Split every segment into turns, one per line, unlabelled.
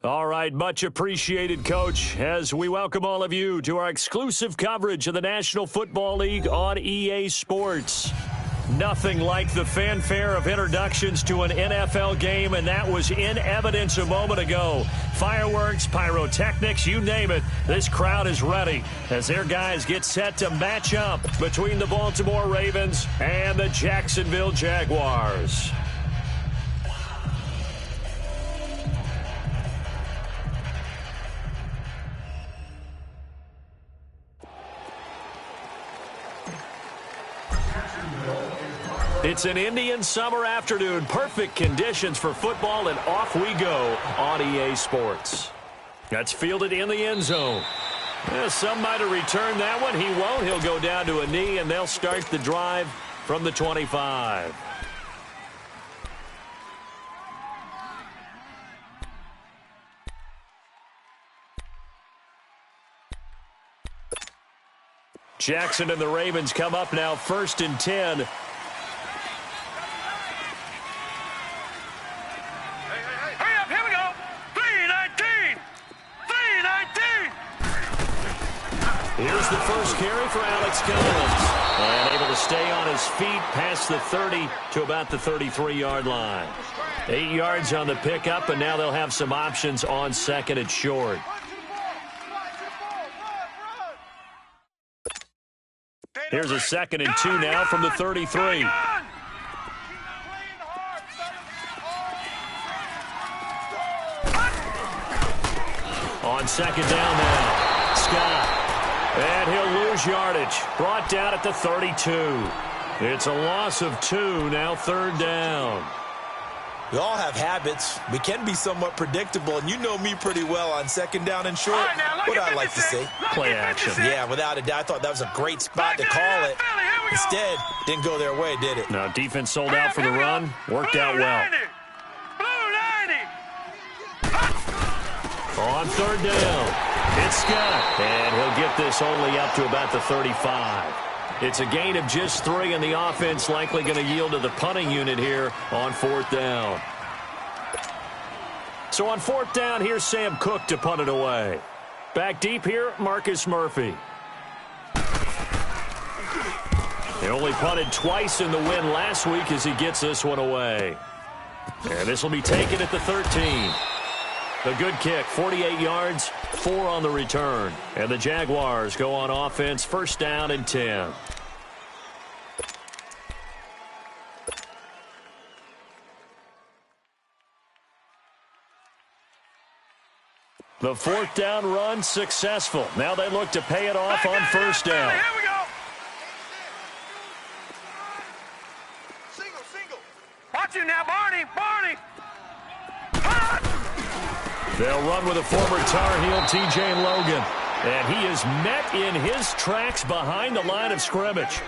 All right, much appreciated, Coach, as we welcome all of you to our exclusive coverage of the National Football League on EA Sports. Nothing like the fanfare of introductions to an NFL game, and that was in evidence a moment ago. Fireworks, pyrotechnics, you name it, this crowd is ready as their guys get set to match up between the Baltimore Ravens and the Jacksonville Jaguars. It's an Indian summer afternoon. Perfect conditions for football, and off we go on EA Sports. That's fielded in the end zone. Some might have returned that one. He won't. He'll go down to a knee, and they'll start the drive from the 25. Jackson and the Ravens come up now, 1st and 10. Here's the first carry for Alex Collins. And able to stay on his feet past the 30 to about the 33-yard line. 8 yards on the pickup, and now they'll have some options on 2nd and short. Here's a 2nd and 2 now from the 33. On 2nd down now, Scott. And he'll lose yardage. Brought down at the 32. It's a loss of 2, now 3rd down.
We all have habits. We can be somewhat predictable, and you know me pretty well on 2nd down and short. What I like to say?
Play action.
Yeah, without a doubt. I thought that was a great spot to call it. Instead, didn't go their way, did it?
Now, defense sold out for the run. Worked out well. On 3rd down. It's Scott, and he'll get this only up to about the 35. It's a gain of just 3, and the offense likely going to yield to the punting unit here on 4th down. So on 4th down, here's Sam Cook to punt it away. Back deep here, Marcus Murphy. He only punted twice in the win last week as he gets this one away. And this will be taken at the 13. A good kick, 48 yards, 4 on the return. And the Jaguars go on offense, 1st down and 10. The 4th down run successful. Now they look to pay it off on 1st down.
Here we go. Single. Watch you now, Barney.
They'll run with a former Tar Heel, T.J. Logan. And he is met in his tracks behind the line of scrimmage.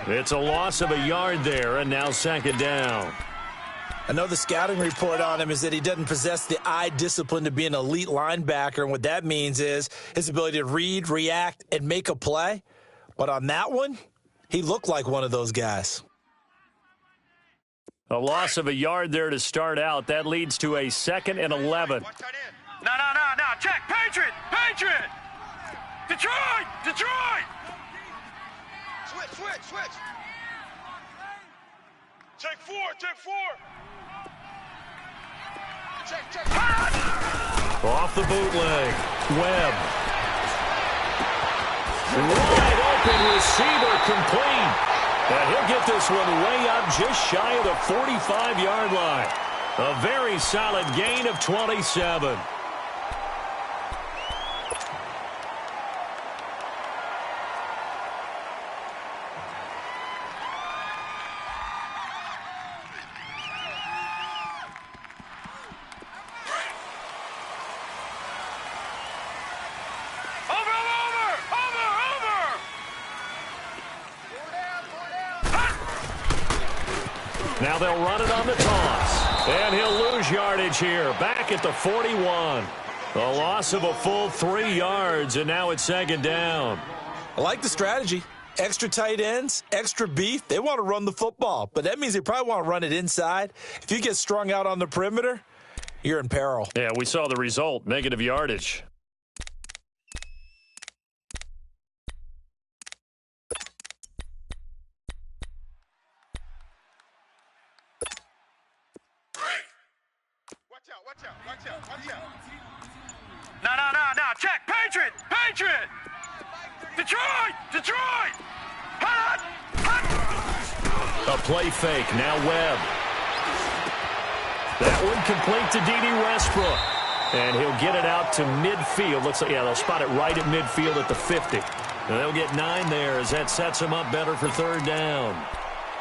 It's a loss of a yard there, and now 2nd down.
I know the scouting report on him is that he doesn't possess the eye discipline to be an elite linebacker, and what that means is his ability to read, react, and make a play. But on that one, he looked like one of those guys.
A loss of a yard there to start out. That leads to a 2nd and 11.
No. Check. Patriot. Detroit. Switch. Take four. Check.
Off the bootleg. Webb. Wide open receiver complete. And he'll get this one way up just shy of the 45-yard line. A very solid gain of 27. Now they'll run it on the toss. And he'll lose yardage here. Back at the 41. A loss of a full 3 yards, and now it's 2nd down.
I like the strategy. Extra tight ends, extra beef. They want to run the football, but that means they probably want to run it inside. If you get strung out on the perimeter, you're in peril.
Yeah, we saw the result, negative yardage.
Watch out. No. Check. Patriot. Detroit. Hot.
A play fake. Now Webb. That one complete to D.D. Westbrook. And he'll get it out to midfield. Looks like, yeah, they'll spot it right at midfield at the 50. And they'll get 9 there as that sets them up better for third down.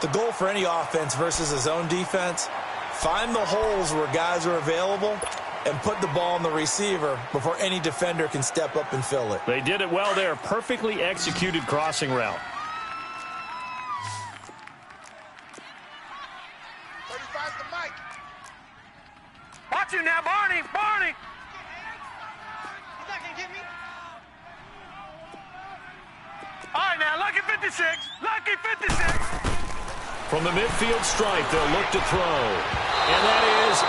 The goal for any offense versus a zone defense, find the holes where guys are available and put the ball on the receiver before any defender can step up and fill it.
They did it well there. Perfectly executed crossing route.
35's the mic. Watch him now, Barney. He's not going to get me. All right, now, lucky 56.
From the midfield stripe, they'll look to throw. And that is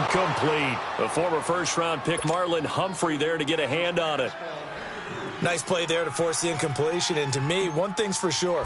incomplete. The former first-round pick, Marlon Humphrey, there to get a hand on it.
Nice play there to force the incompletion. And to me, one thing's for sure.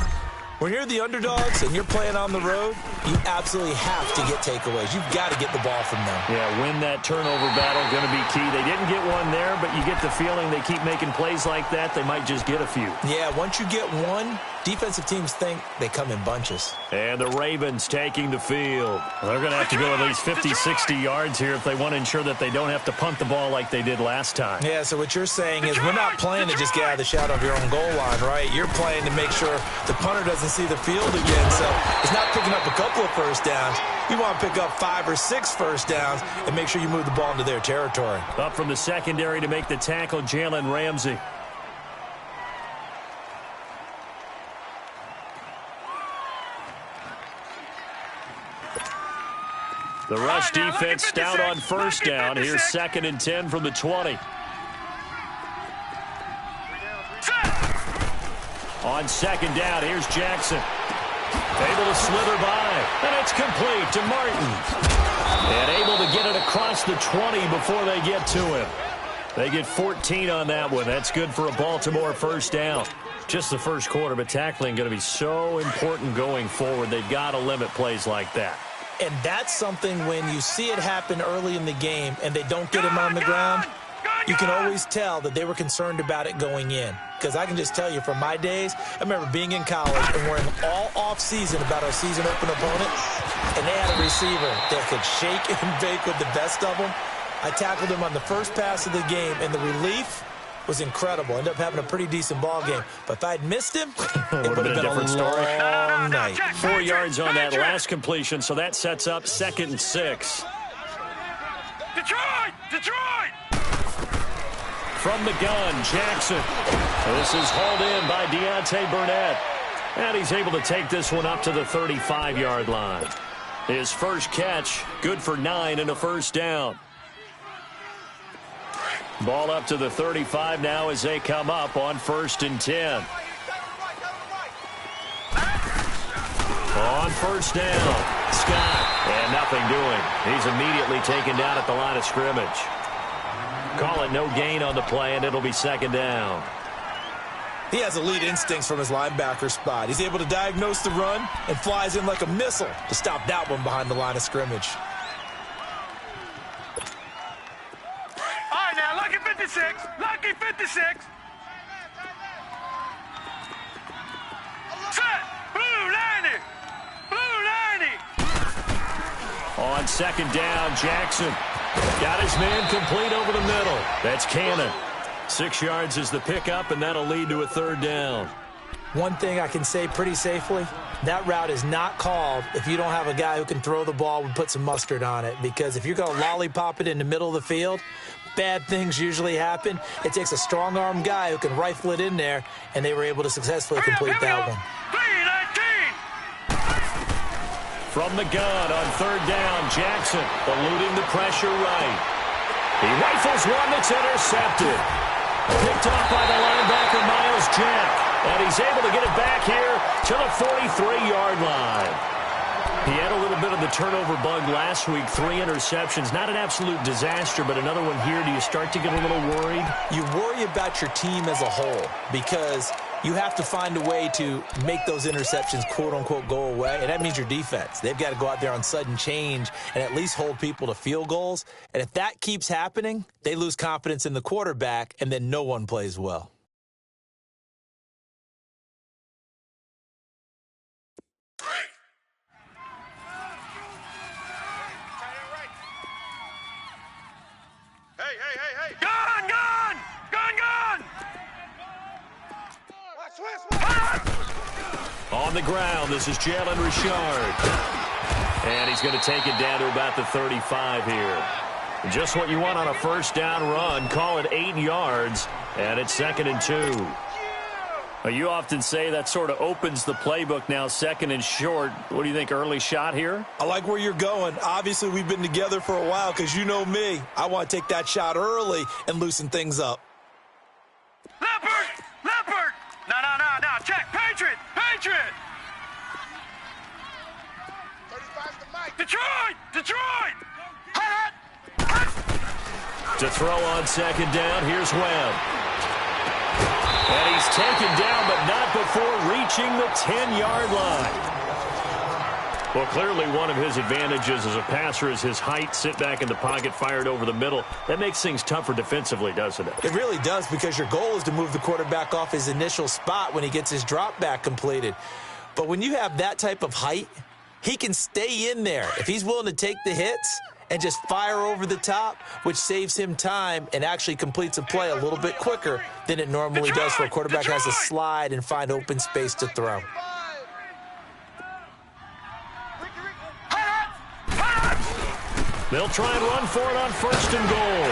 When you're the underdogs and you're playing on the road, you absolutely have to get takeaways. You've got to get the ball from them.
Yeah, win that turnover battle, going to be key. They didn't get one there, but you get the feeling they keep making plays like that, they might just get a few.
Yeah, once you get one, defensive teams think they come in bunches.
And the Ravens taking the field. They're going to have to go at least 50, 60 yards here if they want to ensure that they don't have to punt the ball like they did last time.
Yeah, so what you're saying is we're not playing to just get out of the shadow of your own goal line, right? You're playing to make sure the punter doesn't see the field again. So it's not picking up a couple of first downs. You want to pick up 5 or 6 first downs and make sure you move the ball into their territory.
Up from the secondary to make the tackle, Jalen Ramsey. The rush defense stout on first down. Here's 2nd and 10 from the 20. On second down, here's Jackson. Able to slither by, and it's complete to Martin. And able to get it across the 20 before they get to him. They get 14 on that one. That's good for a Baltimore first down. Just the first quarter, but tackling going to be so important going forward. They've got to limit plays like that.
And that's something when you see it happen early in the game and they don't get him on the ground, you can always tell that they were concerned about it going in. Because I can just tell you from my days, I remember being in college and worrying all off-season about our season-open opponent, and they had a receiver that could shake and bake with the best of them. I tackled him on the first pass of the game, and the relief was incredible. Ended up having a pretty decent ball game. But if I'd missed him, it would have been a different story. Long night.
4 yards on that last completion, so that sets up 2nd and 6.
Detroit!
From the gun, Jackson. This is hauled in by Deontay Burnett. And he's able to take this one up to the 35-yard line. His first catch, good for 9 and a first down. Ball up to the 35 now as they come up on 1st and 10. On first down, Scott, and nothing doing. He's immediately taken down at the line of scrimmage. Call it no gain on the play, and it'll be 2nd down.
He has elite instincts from his linebacker spot. He's able to diagnose the run and flies in like a missile to stop that one behind the line of scrimmage.
All right, now, lucky 56. Set. Blue 90.
On 2nd down, Jackson got his man complete over the middle. That's Cannon. 6 yards is the pickup, and that'll lead to a 3rd down.
One thing I can say pretty safely, that route is not called if you don't have a guy who can throw the ball and put some mustard on it. Because if you're going to lollipop it in the middle of the field, bad things usually happen. It takes a strong-arm guy who can rifle it in there, and they were able to successfully complete that one.
319.
From the gun on 3rd down, Jackson eluding the pressure right. He rifles one that's intercepted. Picked off by the linebacker, Miles Jack. And he's able to get it back here to the 43-yard line. He had a little little bit of the turnover bug last week. 3 interceptions. Not an absolute disaster, but another one here. Do you start to get a little worried?
You worry about your team as a whole because you have to find a way to make those interceptions, quote-unquote, go away, and that means your defense. They've got to go out there on sudden change and at least hold people to field goals. And if that keeps happening, they lose confidence in the quarterback, and then no one plays well.
Hey! Gun!
On the ground, this is Jalen Richard. And he's going to take it down to about the 35 here. Just what you want on a first down run. Call it 8 yards, and it's 2nd and 2. You often say that sort of opens the playbook now, 2nd and short. What do you think, early shot here?
I like where you're going. Obviously, we've been together for a while because you know me. I want to take that shot early and loosen things up.
Leopard! No. Check. Patriot! 35's the mic. Detroit!
To throw on 2nd down, here's Webb. And he's taken down, but not before reaching the 10-yard line. Well, clearly one of his advantages as a passer is his height. Sit back in the pocket, fired over the middle. That makes things tougher defensively, doesn't it?
It really does, because your goal is to move the quarterback off his initial spot when he gets his drop back completed. But when you have that type of height, he can stay in there. If he's willing to take the hits and just fire over the top, which saves him time and actually completes a play a little bit quicker than it normally does for a quarterback who has to slide and find open space to throw.
They'll try and run for it on 1st and goal.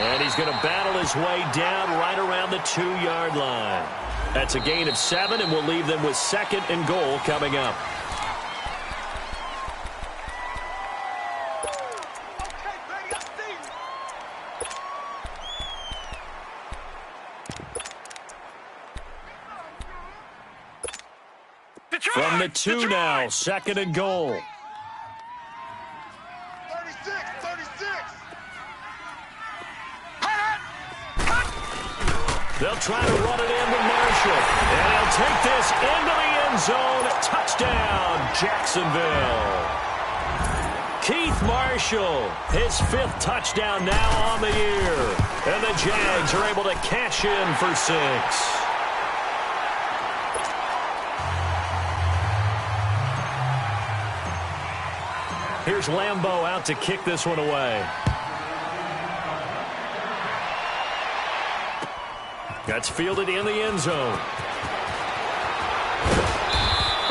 And he's going to battle his way down right around the 2-yard line. That's a gain of 7, and we'll leave them with 2nd and goal coming up. From the 2 now, 2nd and goal.
36.
They'll try to run it in with Marshall. And he'll take this into the end zone. Touchdown, Jacksonville. Keith Marshall, his 5th touchdown now on the year. And the Jags are able to cash in for 6. Here's Lambeau out to kick this one away. That's fielded in the end zone.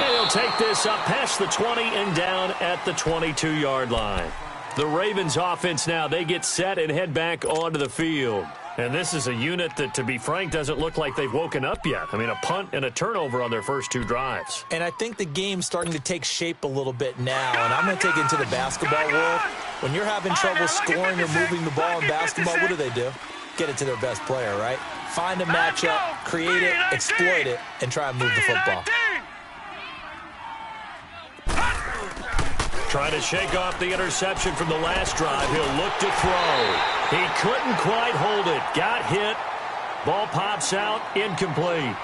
And he'll take this up past the 20 and down at the 22-yard line. The Ravens offense now, they get set and head back onto the field. And this is a unit that, to be frank, doesn't look like they've woken up yet. I mean, a punt and a turnover on their first 2 drives.
And I think the game's starting to take shape a little bit now. And I'm going to take it into the basketball world. When you're having trouble scoring or moving the ball in basketball, what do? Get it to their best player, right? Find a matchup, create it, exploit it, and try and move the football.
Trying to shake off the interception from the last drive. He'll look to throw. He couldn't quite hold it. Got hit. Ball pops out. Incomplete.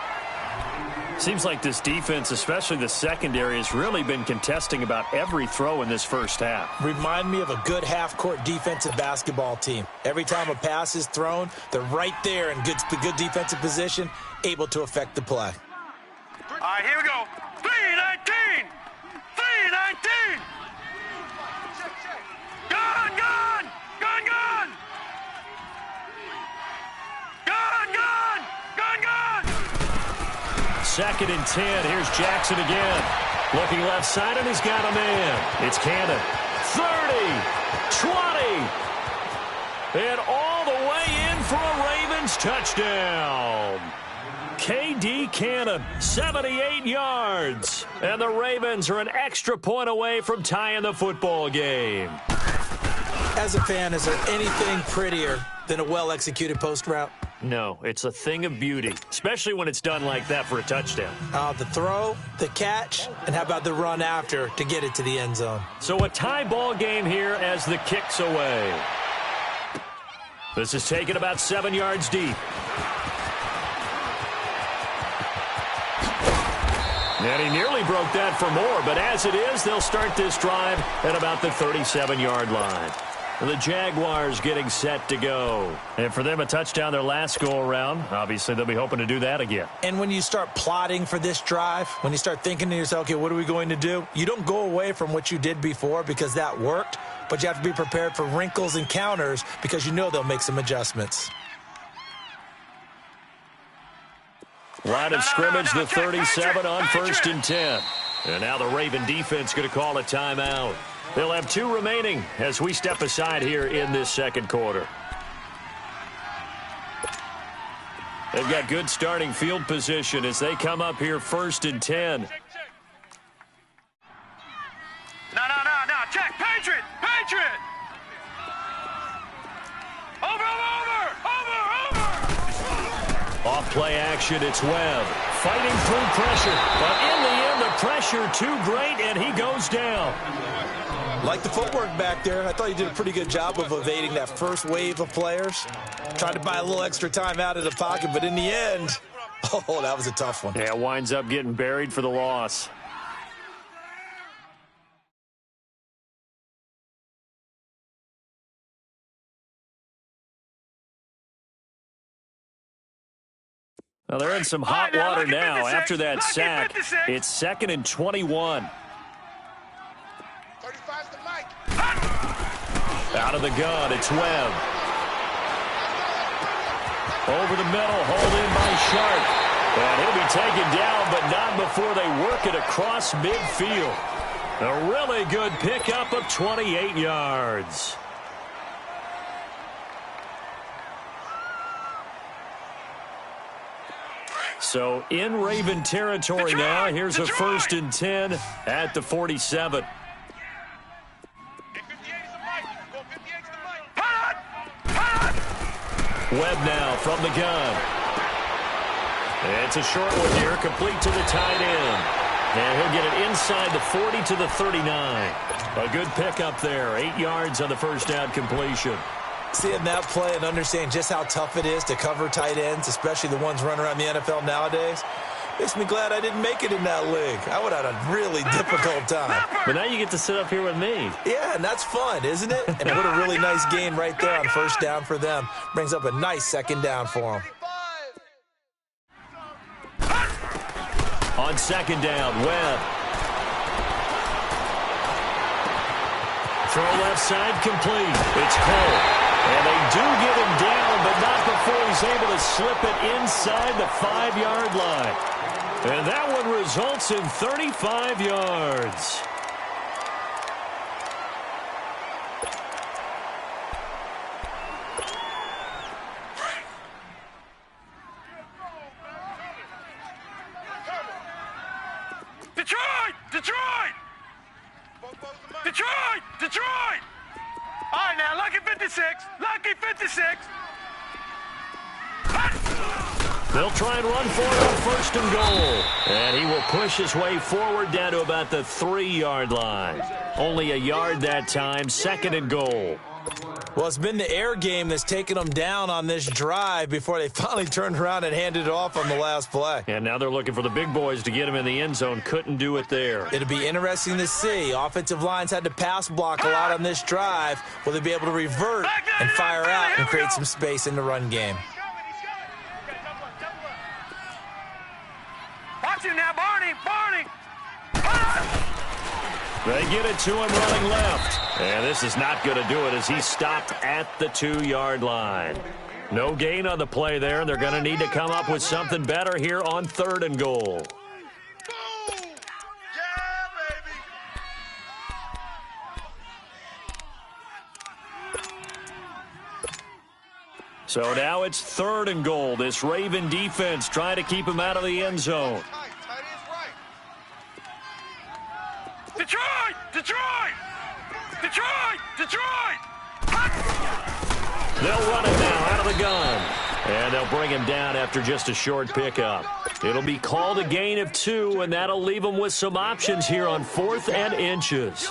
Seems like this defense, especially the secondary, has really been contesting about every throw in this first half.
Remind me of a good half-court defensive basketball team. Every time a pass is thrown, they're right there in good defensive position, able to affect the play.
All right, here we go. 3-19. 3-19. Gun!
2nd and 10. Here's Jackson again. Looking left side, and he's got a man. It's Cannon. 30, 20, and all the way in for a Ravens touchdown. K.D. Cannon, 78 yards. And the Ravens are an extra point away from tying the football game.
As a fan, is there anything prettier than a well-executed post route?
No, it's a thing of beauty, especially when it's done like that for a touchdown.
The throw, the catch, and how about the run after to get it to the end zone?
So a tie ball game here as the kick's away. This is taken about 7 yards deep. And he nearly broke that for more, but as it is, they'll start this drive at about the 37-yard line. The Jaguars getting set to go. And for them, a touchdown their last go-around. Obviously, they'll be hoping to do that again.
And when you start plotting for this drive, when you start thinking to yourself, okay, what are we going to do? You don't go away from what you did before because that worked, but you have to be prepared for wrinkles and counters because you know they'll make some adjustments.
Line of scrimmage, the 37 on 1st and 10. And now the Raven defense going to call a timeout. They'll have 2 remaining as we step aside here in this second quarter. They've got good starting field position as they come up here 1st and 10.
No. Check. Patriot. Over.
Off play action, it's Webb. Fighting through pressure. But in the end, the pressure too great, and he goes down.
Like the footwork back there, I thought he did a pretty good job of evading that first wave of players. Tried to buy a little extra time out of the pocket, but in the end, oh, that was a tough one.
Yeah, winds up getting buried for the loss. Well, they're in some hot water now. After that sack, it's 2nd and 21.
35's the mic.
Out of the gun, it's Webb. Over the middle, hauled in by Sharp. And he'll be taken down, but not before they work it across midfield. A really good pickup of 28 yards. So in Raven territory now, here's a 1st and 10 at the 47. Webb now from the gun. It's a short one here, complete to the tight end. And he'll get it inside the 40 to the 39. A good pickup there, 8 yards on the first down completion.
Seeing that play and understanding just how tough it is to cover tight ends, especially the ones running around the NFL nowadays, makes me glad I didn't make it in that league. I would have had a really difficult time.
But now you get to sit up here with me.
Yeah, and that's fun, isn't it? And what a really nice gain right there on first down for them. Brings up a nice second down for them.
On second down, Webb. Throw left side complete. It's Cole. And they do get him down, but not before he's able to slip it inside the 5-yard line. And that one results in 35 yards.
Detroit! All right, now, lucky 56.
They'll try and run for it on 1st and goal. And he will push his way forward down to about the 3-yard line. Only a yard that time, 2nd and goal.
Well, it's been the air game that's taken them down on this drive before they finally turned around and handed it off on the last play.
And now they're looking for the big boys to get him in the end zone. Couldn't do it there.
It'll be interesting to see. Offensive lines had to pass block a lot on this drive. Will they be able to revert and fire out and create some space in the run game?
Watch him now, Barney!
They get it to him running left. And this is not going to do it as he stopped at the 2-yard line. No gain on the play there. They're going to need to come up with something better here on 3rd and goal. So now it's 3rd and goal. This Raven defense trying to keep him out of the end zone.
Detroit!
They'll run it now out of the gun. And they'll bring him down after just a short pickup. It'll be called a gain of 2, and that'll leave them with some options here on 4th and inches.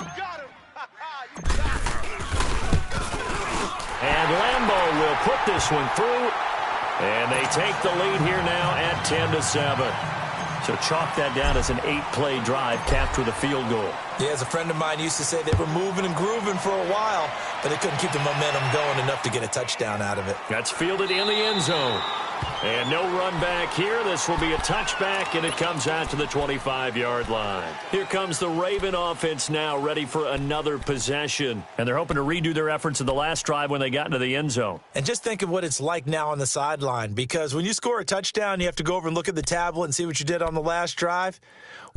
And Lambeau will put this one through, and they take the lead here now at 10-7. So chalk that down as an 8-play drive capped with a field goal.
Yeah, as a friend of mine used to say, they were moving and grooving for a while, but they couldn't keep the momentum going enough to get a touchdown out of it.
That's fielded in the end zone. And no run back here. This will be a touchback, and it comes out to the 25-yard line. Here comes the Raven offense now, ready for another possession. And they're hoping to redo their efforts in the last drive when they got into the end zone.
And just think of what it's like now on the sideline, because when you score a touchdown, you have to go over and look at the tablet and see what you did on the last drive.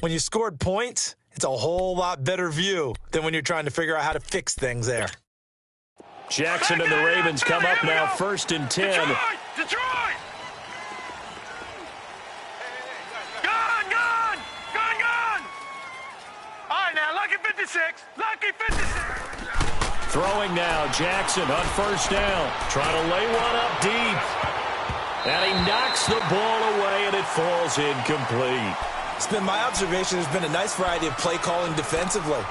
When you scored points, it's a whole lot better view than when you're trying to figure out how to fix things there.
Jackson and the Ravens come up now 1st and 10.
Detroit! All right, now, lucky 56. Lucky 56.
Throwing now, Jackson on 1st down. Trying to lay one up deep. And he knocks the ball away, and it falls incomplete.
It's been my observation there's been a nice variety of play calling defensively.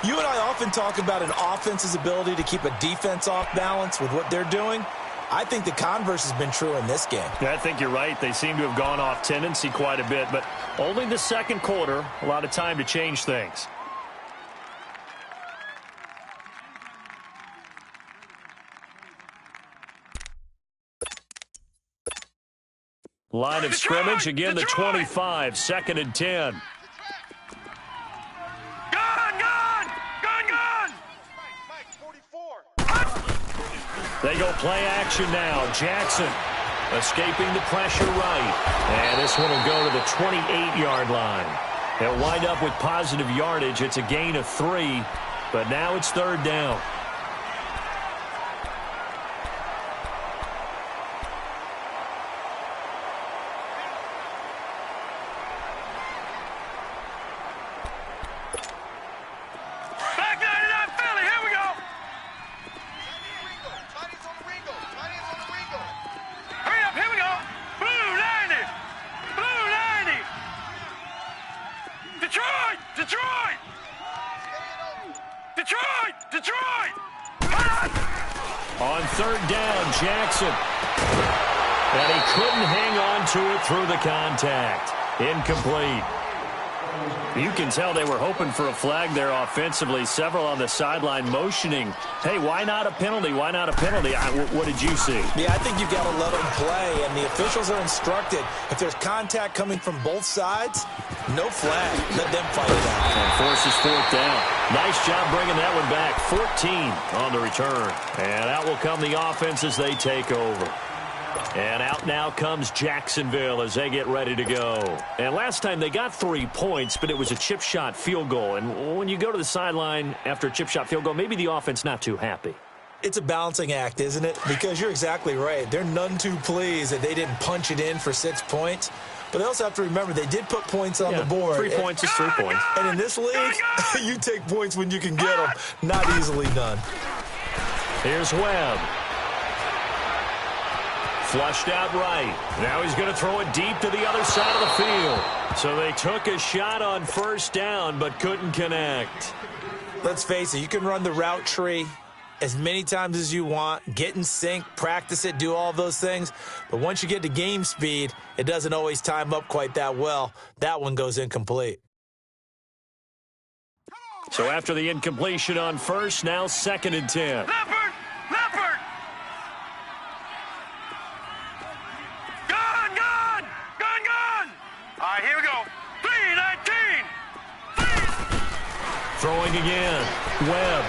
You and I often talk about an offense's ability to keep a defense off balance with what they're doing. I think the converse has been true in this game.
Yeah, I think you're right. They seem to have gone off tendency quite a bit, but only the second quarter, a lot of time to change things. Line of scrimmage, again the 25, 2nd and 10. They go play action now. Jackson escaping the pressure right. And this one will go to the 28-yard line. They'll wind up with positive yardage. It's a gain of 3, but now it's 3rd down. On 3rd down, Jackson. And he couldn't hang on to it through the contact. Incomplete. You can tell they were hoping for a flag there offensively. Several on the sideline motioning. Hey, why not a penalty? Why not a penalty? What did you see?
Yeah, I think you've got to let them play, and the officials are instructed. If there's contact coming from both sides, no flag. Let them fight it out.
And forces 4th down. Nice job bringing that one back. 14 on the return. And out will come the offense as they take over. And out now comes Jacksonville as they get ready to go. And last time they got 3 points, but it was a chip shot field goal. And when you go to the sideline after a chip shot field goal, maybe the offense not too happy.
It's a balancing act, isn't it? Because you're exactly right. They're none too pleased that they didn't punch it in for 6 points. But they also have to remember they did put points on the board.
3 points is 3 points.
And in this league, you take points when you can get them. Not easily done.
Here's Webb. Flushed out right. Now he's going to throw it deep to the other side of the field. So they took a shot on 1st down but couldn't connect.
Let's face it, you can run the route tree as many times as you want, get in sync, practice it, do all those things. But once you get to game speed, it doesn't always time up quite that well. That one goes incomplete.
So after the incompletion on 1st, now 2nd and 10.
Leopard! Leopard! Gun! Gun! Gun! Gun! All right, here we go. 3-19!
Throwing again. Webb.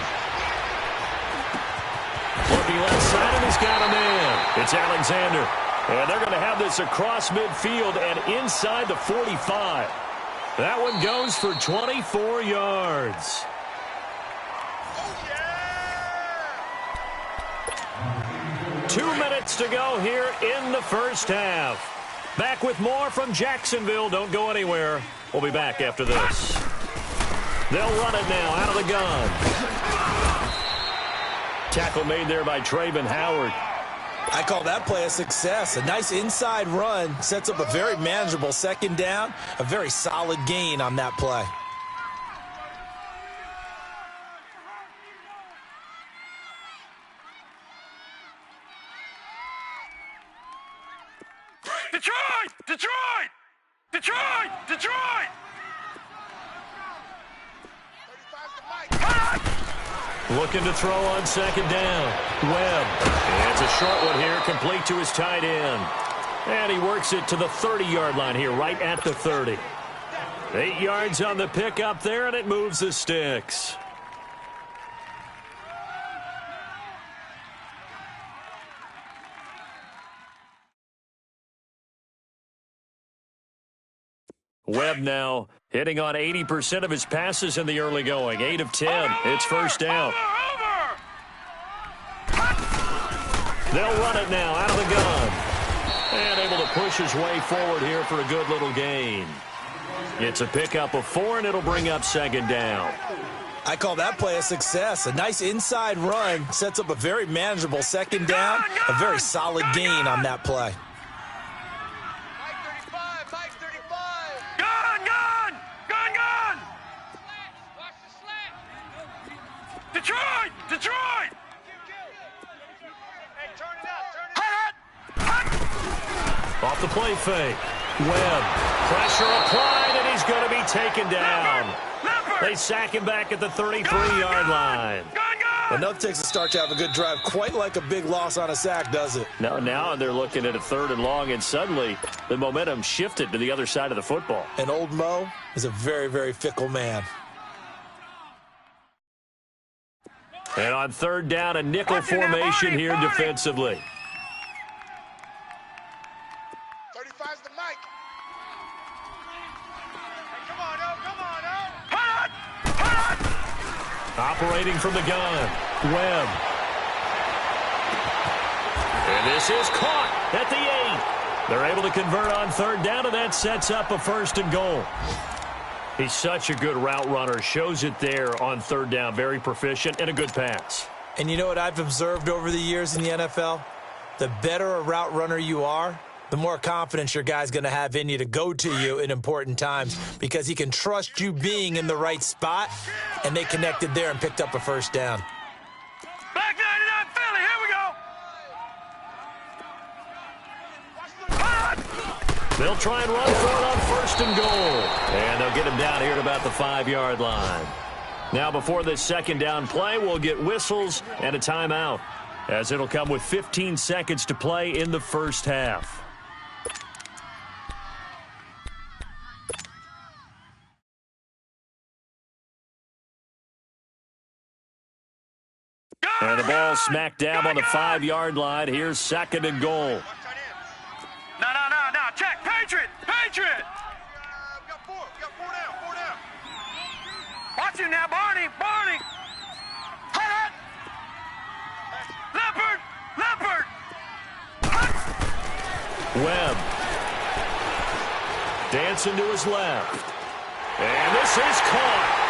Looking left side, and he's got a man. It's Alexander. And they're going to have this across midfield and inside the 45. That one goes for 24 yards.
Oh, yeah!
2 minutes to go here in the first half. Back with more from Jacksonville. Don't go anywhere. We'll be back after this. They'll run it now out of the gun. Tackle made there by Trayvon Howard.
I call that play a success. A nice inside run sets up a very manageable second down, a very solid gain on that play.
Detroit! Detroit! Detroit! Detroit!
Looking to throw on second down. Webb. And it's a short one here, complete to his tight end. And he works it to the 30-yard line here, right at the 30. 8 yards on the pickup there, and it moves the sticks. Webb now hitting on 80% of his passes in the early going. 8 of 10. It's first down. They'll run it now out of the gun. And able to push his way forward here for a good little gain. It's a pickup of 4, and it'll bring up second down.
I call that play a success. A nice inside run sets up a very manageable second down, a very solid gain on that play.
Detroit! Detroit! Hey, turn it up,
Off the play fake. Webb. Pressure applied, and he's going to be taken down. They sack him back at the 33-yard line.
Well, nothing takes a start to have a good drive, quite like a big loss on a sack, does it?
Now they're looking at a 3rd and long, and suddenly the momentum shifted to the other side of the football.
And old Mo is a very, very fickle man.
And on 3rd down, a nickel formation here defensively.
35's the mic. Hey, come on,
Operating from the gun. Webb. And this is caught at the 8. They're able to convert on 3rd down, and that sets up a 1st and goal. He's such a good route runner. Shows it there on 3rd down. Very proficient and a good pass.
And you know what I've observed over the years in the NFL? The better a route runner you are, the more confidence your guy's going to have in you to go to you in important times because he can trust you being in the right spot, and they connected there and picked up a 1st down.
Back 99 Philly, here we go.
They'll try and run for it on 1st and goal. And they'll get him down here at about the 5-yard line. Now before this second down play, we'll get whistles and a timeout, as it'll come with 15 seconds to play in the first half. And the ball smack dab on the 5-yard line. Here's 2nd and goal.
No. Check. Patriot. We got 4 down. Watch him now, Barney. Leopard.
Webb. Dancing to his left. And this is caught.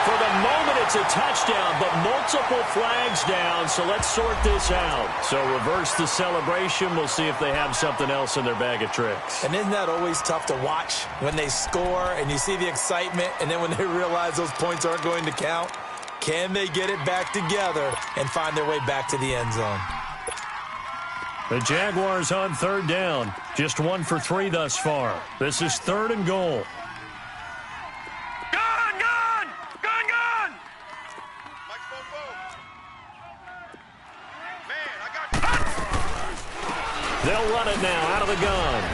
For the moment, it's a touchdown, but multiple flags down, so let's sort this out. So reverse the celebration. We'll see if they have something else in their bag of tricks.
And isn't that always tough to watch when they score and you see the excitement, and then when they realize those points aren't going to count? Can they get it back together and find their way back to the end zone?
The Jaguars on 3rd down. Just 1 for 3 thus far. This is 3rd and goal. They'll run it now out of the gun.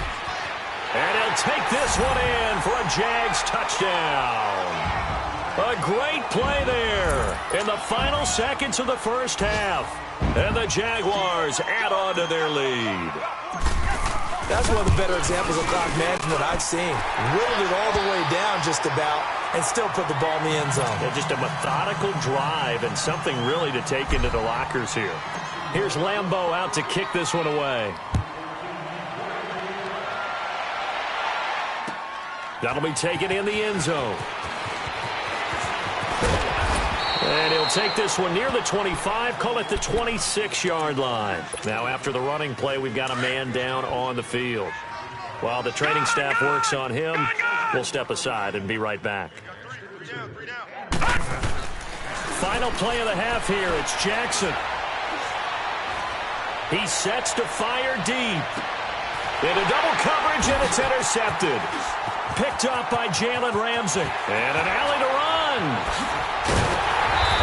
And he'll take this one in for a Jags touchdown. A great play there in the final seconds of the first half. And the Jaguars add on to their lead.
That's one of the better examples of clock management I've seen. Whittled it all the way down just about and still put the ball in the end zone.
Yeah, just a methodical drive and something really to take into the lockers here. Here's Lambeau out to kick this one away. That'll be taken in the end zone. And he'll take this one near the 25, call it the 26-yard line. Now, after the running play, we've got a man down on the field. While the training staff works on him, we'll step aside and be right back. Final play of the half here. It's Jackson. He sets to fire deep. Into double coverage, and it's intercepted. Picked up by Jalen Ramsey. And an alley to run.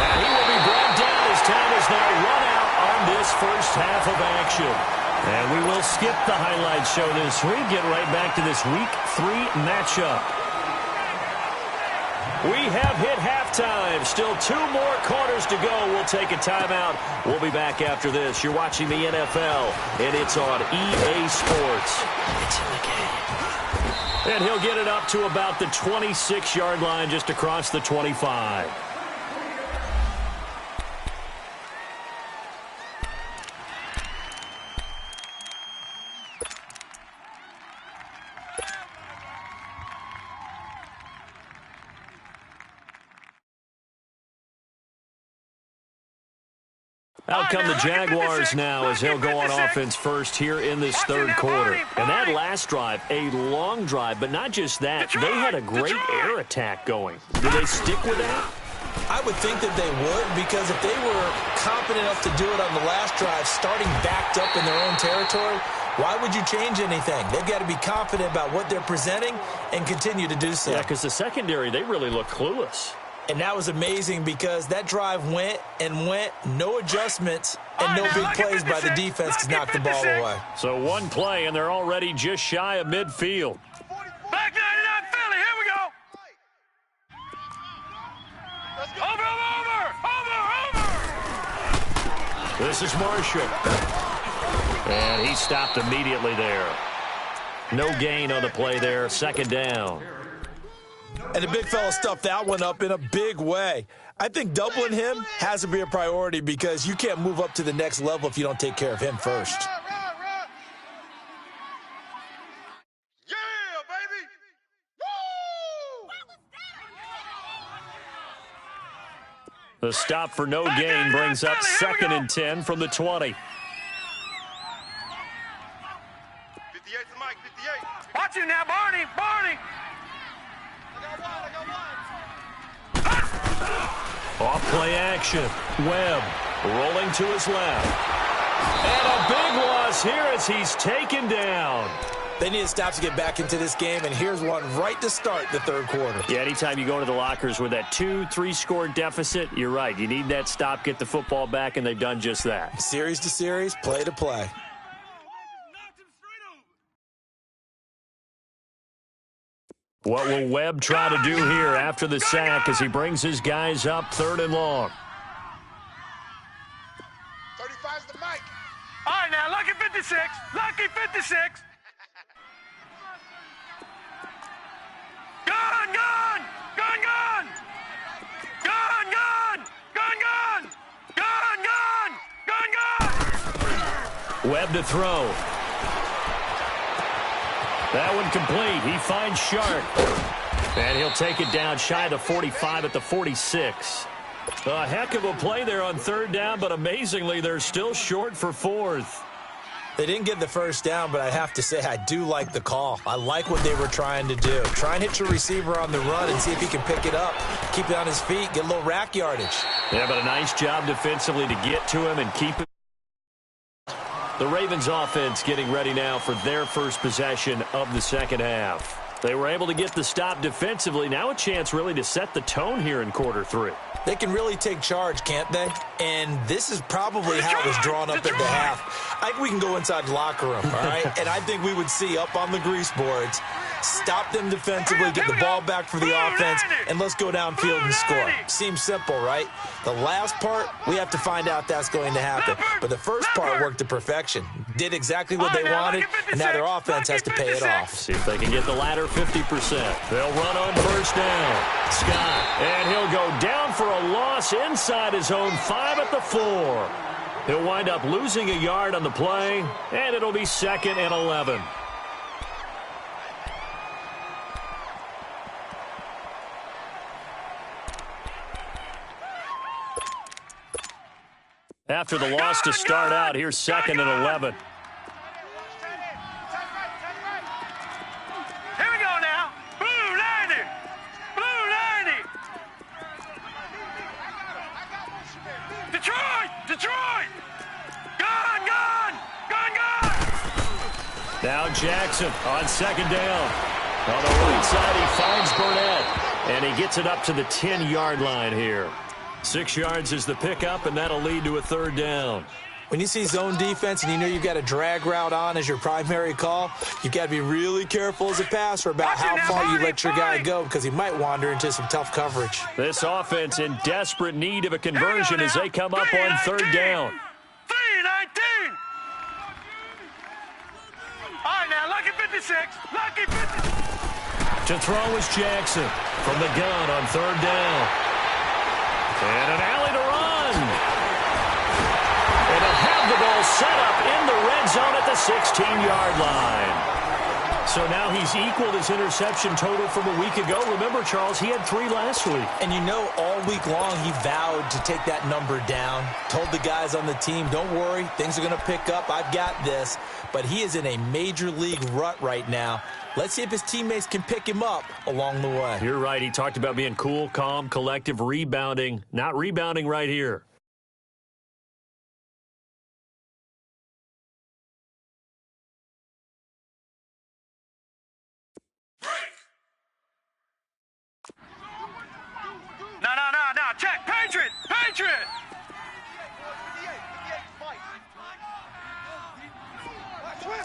And he will be brought down as time is now run out on this first half of action. And we will skip the highlight show this week. Get right back to this Week 3 matchup. We have hit halftime. Still 2 more quarters to go. We'll take a timeout. We'll be back after this. You're watching the NFL, and it's on EA Sports. It's in the game. And he'll get it up to about the 26-yard line, just across the 25. Out come the Jaguars now as they'll go on offense first here in this third quarter. And that last drive, a long drive, but not just that. They had a great air attack going. Do they stick with that?
I would think that they would, because if they were confident enough to do it on the last drive, starting backed up in their own territory, why would you change anything? They've got to be confident about what they're presenting and continue to do so.
Yeah, because the secondary, they really look clueless.
And that was amazing because that drive went and went, no adjustments, and no big plays by the defense to knock the ball away.
So one play, and they're already just shy of midfield.
Back 99 Philly, here we go. Over.
This is Marshall. And he stopped immediately there. No gain on the play there, second down.
And the big fella stuffed that one up in a big way. I think doubling him has to be a priority because you can't move up to the next level if you don't take care of him first.
Yeah, baby. Woo!
The stop for no gain brings up 2nd and 10 from the 20.
58 to Mike, 58. Watch you now, Barney. Barney.
Off play action. Webb rolling to his left. And a big loss here as he's taken down.
They need to stop to get back into this game, and here's one right to start the third quarter.
Yeah, anytime you go to the lockers with that 2-3 score deficit, you're right. You need that stop, get the football back, and they've done just that.
Series to series, play to play.
What will Webb try to do here after the sack as he brings his guys up 3rd and long?
35's the Mike. All right, now, lucky 56. Lucky 56. Gun, gun. Gun, gun. Gun, gun. Gun, gun. Gun, gun. Gun, gun.
Webb to throw. That one complete. He finds Sharp. And he'll take it down shy of the 45 at the 46. A heck of a play there on 3rd down, but amazingly, they're still short for 4th.
They didn't get the first down, but I have to say I do like the call. I like what they were trying to do. Try and hit your receiver on the run and see if he can pick it up, keep it on his feet, get a little rack yardage.
Yeah, but a nice job defensively to get to him and keep it. The Ravens offense getting ready now for their first possession of the second half. They were able to get the stop defensively. Now a chance really to set the tone here in quarter 3.
They can really take charge, can't they? And this is probably how it was drawn up at the half. I think we can go inside the locker room, all right? And I think we would see up on the grease boards, stop them defensively, get the ball back for the offense, and let's go downfield and score. Seems simple, right? The last part, we have to find out that's going to happen. But the first part worked to perfection. Did exactly what they wanted, and now their offense has to pay it off.
See if they can get the latter 50%. They'll run on first down. Scott, and he'll go down for a loss inside his own 5 at the 4. He'll wind up losing a yard on the play, and it'll be 2nd and 11. After the loss to start out, here's 2nd and 11.
Here we go now. Blue 90. Blue 90. Detroit. Detroit. Gone, gone. Gone, gone.
Now Jackson on 2nd down. On the right side, he finds Burnett, and he gets it up to the 10-yard line here. 6 yards is the pickup, and that'll lead to a 3rd down.
When you see zone defense and you know you've got a drag route on as your primary call, you've got to be really careful as a passer about how far you let your guy go because he might wander into some tough coverage.
This offense in desperate need of a conversion as they come up on 3rd down.
3-19. All right, now, lucky 56. Lucky 56.
To throw is Jackson from the gun on 3rd down. And an alley to run. And he'll have the ball set up in the red zone at the 16-yard line. So now he's equaled his interception total from a week ago. Remember, Charles, he had 3 last week.
And you know, all week long he vowed to take that number down. Told the guys on the team, don't worry, things are going to pick up. I've got this. But he is in a major league rut right now. Let's see if his teammates can pick him up along the way.
You're right. He talked about being cool, calm, collective, rebounding. Not rebounding right here.
No. Check. Patriot. Patriot.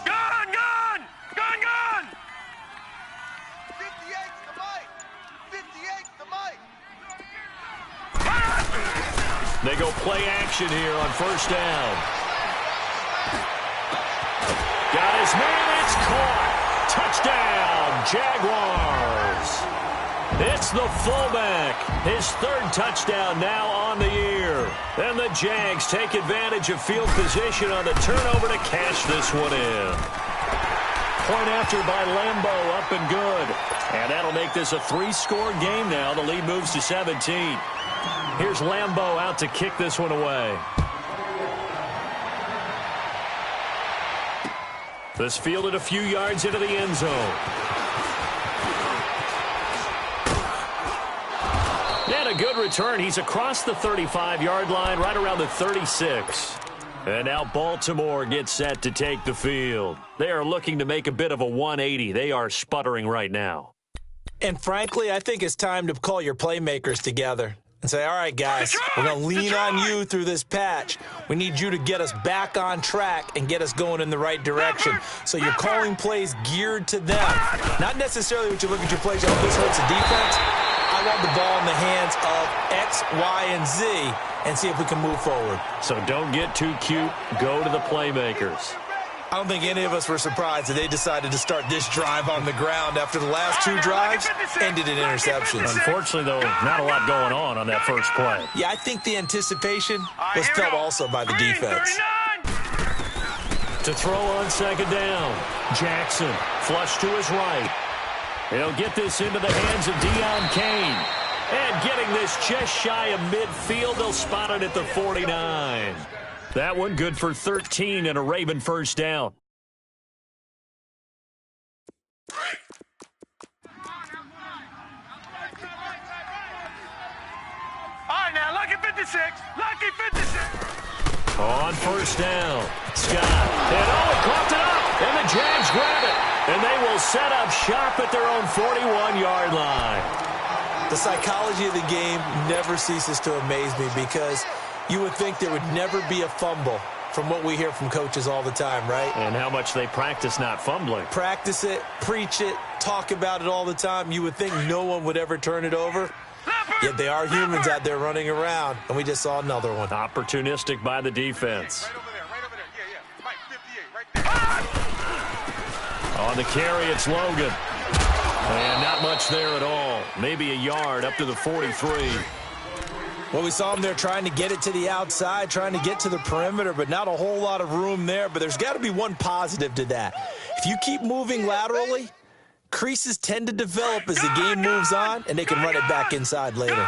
Gone, gone. Gone, gone.
58's the mic. 58's the mic.
They go play action here on 1st down. Got his man. It's caught. Touchdown, Jaguars. It's the fullback. His 3rd touchdown now on the year. And the Jags take advantage of field position on the turnover to cash this one in. Point after by Lambeau, up and good. And that'll make this a 3-score game now. The lead moves to 17. Here's Lambeau out to kick this one away. This fielded a few yards into the end zone. And a good return. He's across the 35-yard line, right around the 36. And now Baltimore gets set to take the field. They are looking to make a bit of a 180. They are sputtering right now.
And frankly, I think it's time to call your playmakers together and say, all right, guys, we're going to lean on you through this patch. We need you to get us back on track and get us going in the right direction. So you're calling plays geared to them. Not necessarily what you look at your plays, oh, this hurts the defense. I want the ball in the hands of X, Y, and Z and see if we can move forward.
So don't get too cute. Go to the playmakers.
I don't think any of us were surprised that they decided to start this drive on the ground after the last 2 drives ended in interceptions.
Unfortunately, though, not a lot going on that first play.
Yeah, I think the anticipation was felt also by the defense.
To throw on 2nd down, Jackson flush to his right. He'll get this into the hands of Deion Kane. And getting this just shy of midfield, they'll spot it at the 49. That one good for 13 and a Raven 1st down.
All right, now, lucky 56. Lucky 56.
On 1st down, Scott. And he caught it up. And the Jags grab it. And they will set up shop at their own 41-yard line.
The psychology of the game never ceases to amaze me because you would think there would never be a fumble from what we hear from coaches all the time, right?
And how much they practice not fumbling.
Practice it, preach it, talk about it all the time. You would think no one would ever turn it over. Yet they are humans out there running around, and we just saw another one.
Opportunistic by the defense.
Right over there. Yeah. Mike, 58, right there.
On the carry, it's Logan. And not much there at all. Maybe a yard up to the 43.
Well, we saw him there trying to get it to the outside, trying to get to the perimeter, but not a whole lot of room there. But there's got to be one positive to that. If you keep moving laterally, creases tend to develop as the game moves on, and they can run it back inside later.
Gone!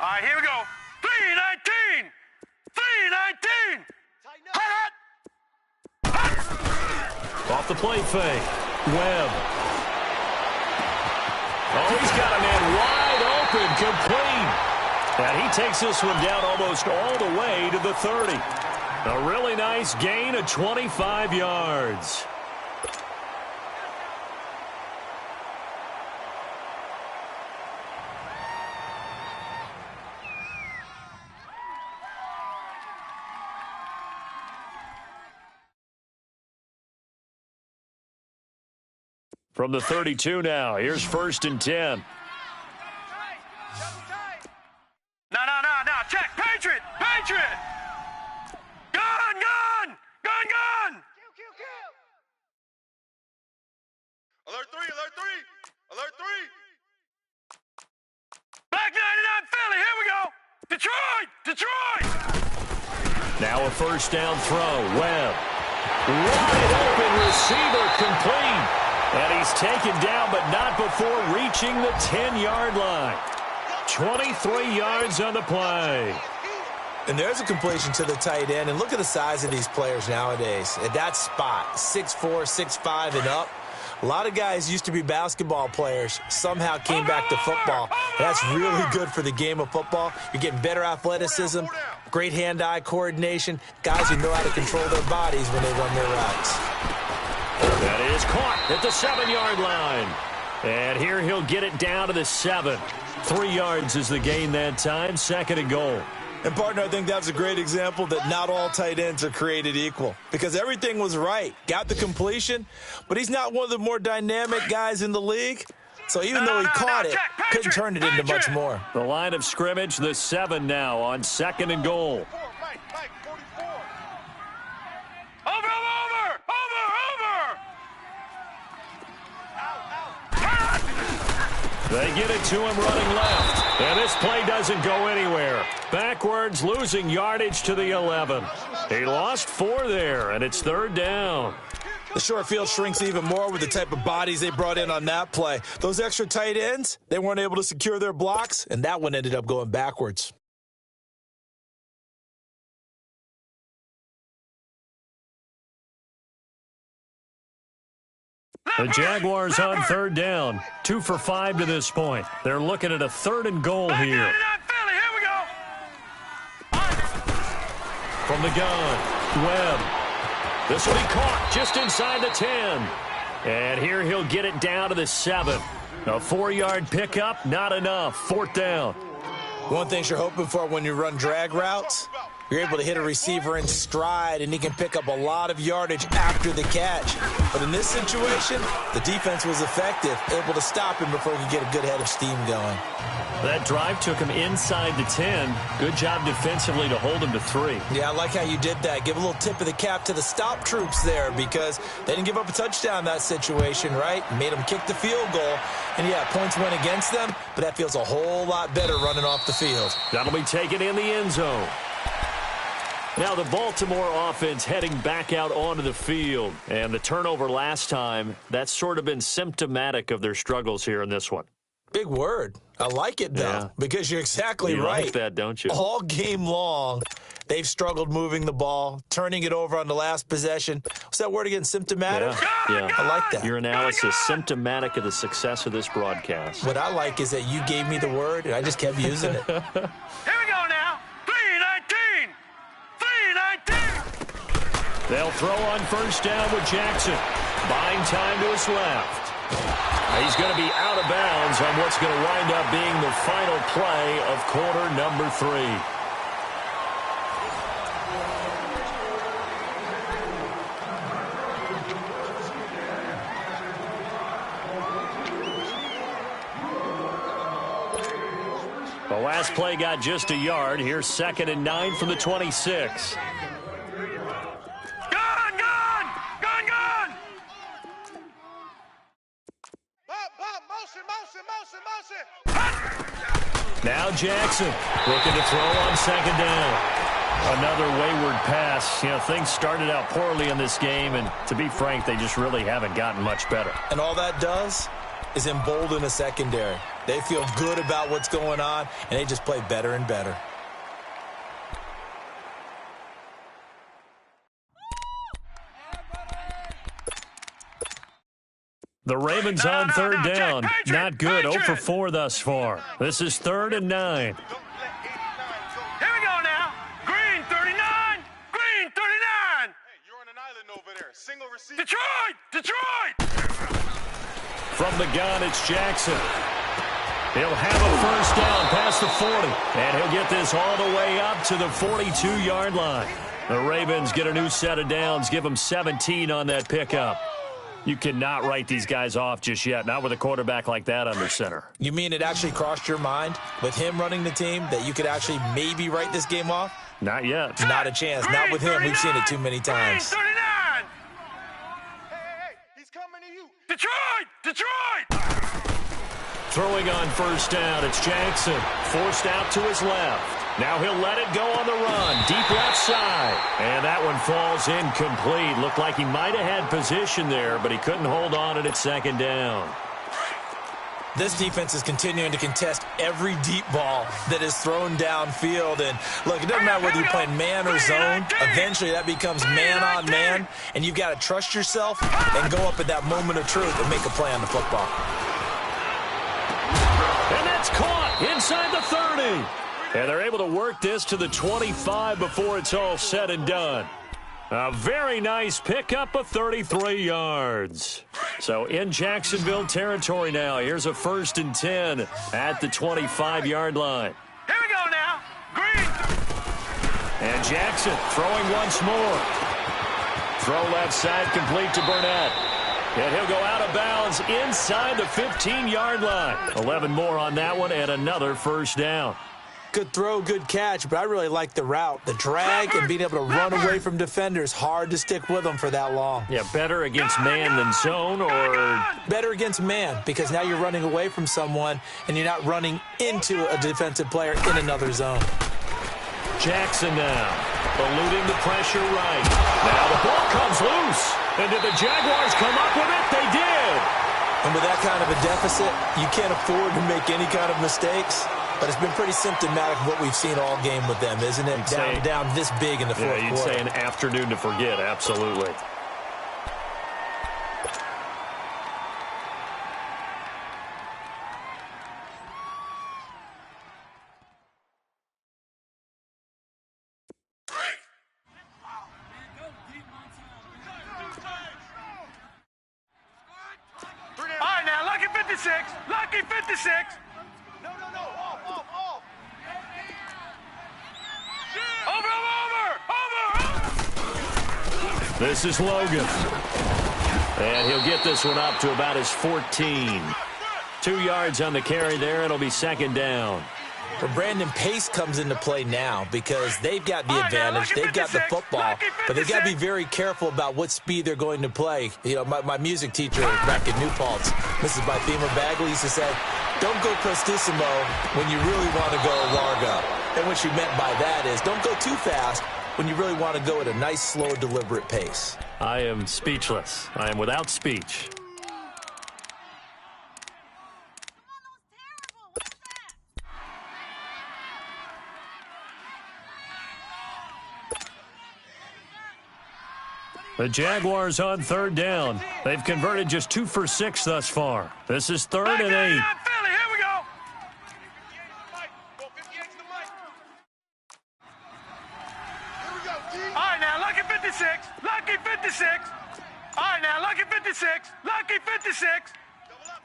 right, here we go. 319. 319. Hot.
Off the play fake. Webb. Oh, he's got a man wide open, complete. And he takes this one down almost all the way to the 30. A really nice gain of 25 yards. From the 32 now, here's 1st and 10.
No. Check. Patriot. Gun.
Alert 3. Alert 3.
Back 99 Philly. Here we go. Detroit.
Now a 1st down throw. Webb. Wide open receiver, complete. And he's taken down, but not before reaching the 10-yard line. 23 yards on the play.
And there's a completion to the tight end. And look at the size of these players nowadays. At that spot, 6'4", 6'5", and up. A lot of guys used to be basketball players, somehow came back to football. And that's really good for the game of football. You're getting better athleticism, great hand-eye coordination, guys who know how to control their bodies when they run their routes.
That is caught at the 7-yard line. And here he'll get it down to the 7. 3 yards is the gain that time, 2nd and goal.
And, partner, I think that's a great example that not all tight ends are created equal because everything was right. Got the completion, but he's not one of the more dynamic guys in the league. So even though he caught it, couldn't turn it into much more.
The line of scrimmage, the 7 now on 2nd and goal.
Over.
They get it to him running left. And this play doesn't go anywhere. Backwards, losing yardage to the 11. He lost 4 there, and it's 3rd down.
The short field shrinks even more with the type of bodies they brought in on that play. Those extra tight ends, they weren't able to secure their blocks, and that one ended up going backwards.
The Jaguars on 3rd down. 2 for 5 to this point. They're looking at a 3rd and goal here. From the gun, Webb. This will be caught just inside the 10. And here he'll get it down to the 7. A 4-yard pickup, not enough. 4th down.
One thing you're hoping for when you run drag routes, you're able to hit a receiver in stride, and he can pick up a lot of yardage after the catch. But in this situation, the defense was effective, able to stop him before he could get a good head of steam going.
That drive took him inside the 10. Good job defensively to hold him to 3.
Yeah, I like how you did that. Give a little tip of the cap to the stop troops there because they didn't give up a touchdown in that situation, right? Made them kick the field goal. And, yeah, points went against them, but that feels a whole lot better running off the field.
That'll be taken in the end zone. Now the Baltimore offense heading back out onto the field. And the turnover last time, that's sort of been symptomatic of their struggles here in this one.
Big word. I like it, though, because you're exactly right.
You like that, don't you?
All game long, they've struggled moving the ball, turning it over on the last possession. What's that word again, symptomatic?
Yeah.
I like that.
Your analysis, symptomatic of the success of this broadcast.
What I like is that you gave me the word, and I just kept using it.
Here we go now. 319. 319.
They'll throw on 1st down with Jackson. Buying time to his left. He's going to be out of bounds on what's going to wind up being the final play of quarter number 3. The last play got just a yard. Here's 2nd and 9 from the 26. Now Jackson looking to throw on 2nd down. Another wayward pass. You know, things started out poorly in this game, and to be frank, they just really haven't gotten much better.
And all that does is embolden a secondary. They feel good about what's going on, and they just play better and better.
The Ravens on third down. Not good. 0 for 4 thus far. This is 3rd and 9.
Here we go now. Green 39. Green 39.
Hey, you're on an island over there. Single receiver.
Detroit.
From the gun, it's Jackson. He'll have a first down past the 40, and he'll get this all the way up to the 42-yard line. The Ravens get a new set of downs, give them 17 on that pickup. You cannot write these guys off just yet, not with a quarterback like that under center.
You mean it actually crossed your mind with him running the team that you could actually maybe write this game off?
Not yet.
Not a chance. Not with him. We've seen it too many times.
Green 39.
Hey, he's coming to you.
Detroit.
Throwing on first down, it's Jackson. Forced out to his left. Now he'll let it go on the run. Deep left side. And that one falls incomplete. Looked like he might have had position there, but he couldn't hold on at second down.
This defense is continuing to contest every deep ball that is thrown downfield. And, look, it doesn't matter whether you're playing man or zone. Eventually that becomes man on man, and you've got to trust yourself and go up at that moment of truth and make a play on the football.
And that's caught inside the 30. And they're able to work this to the 25 before it's all said and done. A very nice pickup of 33 yards. So in Jacksonville territory now. Here's a 1st and 10 at the 25-yard line.
Here we go now. Green.
And Jackson throwing once more. Throw left side complete to Burnett. And he'll go out of bounds inside the 15-yard line. 11 more on that one and another first down.
Good throw, good catch, but I really like the route. The drag and being able to run away from defenders, hard to stick with them for that long.
Yeah, better against man than zone, or
better against man, because now you're running away from someone and you're not running into a defensive player in another zone.
Jackson now, eluding the pressure right. Now the ball comes loose. And did the Jaguars come up with it? They did.
And with that kind of a deficit, you can't afford to make any kind of mistakes. But it's been pretty symptomatic of what we've seen all game with them, isn't it? Down this big in the fourth quarter.
Yeah, you'd say an afternoon to forget, absolutely.
All right, now, Lucky 56. Lucky 56.
No. Off.
Over.
This is Logan. And he'll get this one up to about his 14. 2 yards on the carry there. It'll be 2nd down.
Well, Brandon, pace comes into play now because they've got the advantage. They've got the football, but they've got to be very careful about what speed they're going to play. You know, my music teacher back in New Paltz, Mrs. Bythema Bagley, used to say, don't go prestissimo when you really want to go largo. And what she meant by that is don't go too fast when you really want to go at a nice, slow, deliberate pace.
I am speechless. I am without speech. The Jaguars on 3rd down. They've converted just 2 for 6 thus far. This is 3rd and 8.
Here we go. All right, now, Lucky 56. Lucky 56. All right, now, Lucky 56. Lucky 56.
Double up.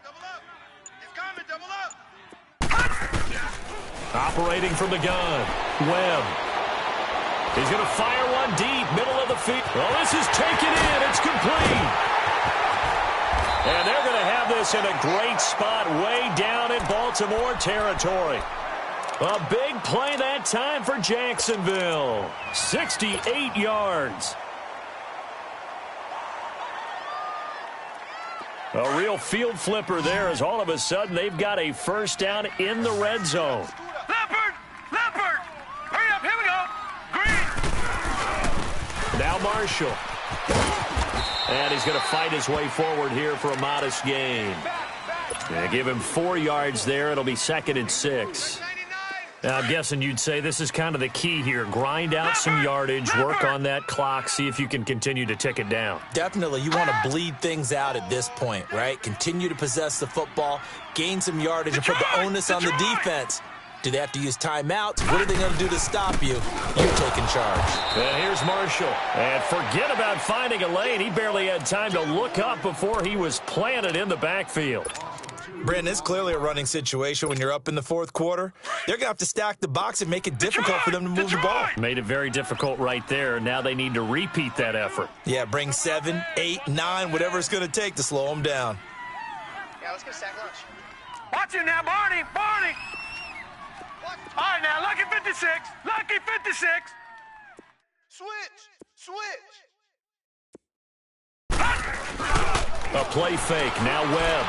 He's coming, double up.
Operating from the gun, Webb. He's going to fire one deep, middle of the field. Well, this is taken in. It's complete. And they're going to have this in a great spot way down in Baltimore territory. A big play that time for Jacksonville. 68 yards. A real field flipper there as all of a sudden they've got a first down in the red zone.
Leopard. Hurry up, here we go. Green.
Now Marshall. And he's going to fight his way forward here for a modest gain. Yeah, give him 4 yards there. It'll be 2nd and 6. Now, I'm guessing you'd say this is kind of the key here. Grind out some yardage, work on that clock, see if you can continue to tick it down.
Definitely. You want to bleed things out at this point, right? Continue to possess the football, gain some yardage, and put the onus on the defense. Do they have to use timeouts? What are they going to do to stop you? You're taking charge.
And here's Marshall. And forget about finding a lane. He barely had time to look up before he was planted in the backfield.
Brandon, it's clearly a running situation when you're up in the 4th quarter. They're going to have to stack the box and make it difficult for them to move the ball.
Made it very difficult right there. Now they need to repeat that effort.
Yeah, bring 7, 8, 9, whatever it's going to take to slow them down.
Yeah, let's get sack lunch.
Watch it now, Barney. Barney. All right, now, lucky 56. Lucky 56.
Switch.
A play fake. Now Webb.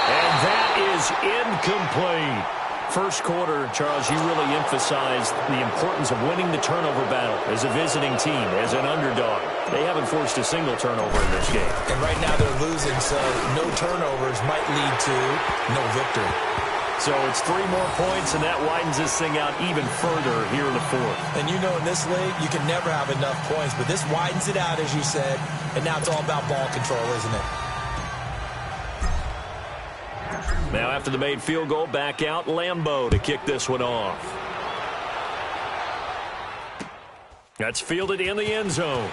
And that is incomplete. First quarter, Charles, you really emphasized the importance of winning the turnover battle as a visiting team, as an underdog. They haven't forced a single turnover in this game.
And right now they're losing, so no turnovers might lead to no victory.
So it's 3 more points, and that widens this thing out even further here in the 4th.
And you know in this league, you can never have enough points, but this widens it out, as you said, and now it's all about ball control, isn't it?
Now after the made field goal, back out Lambeau to kick this one off. That's fielded in the end zone.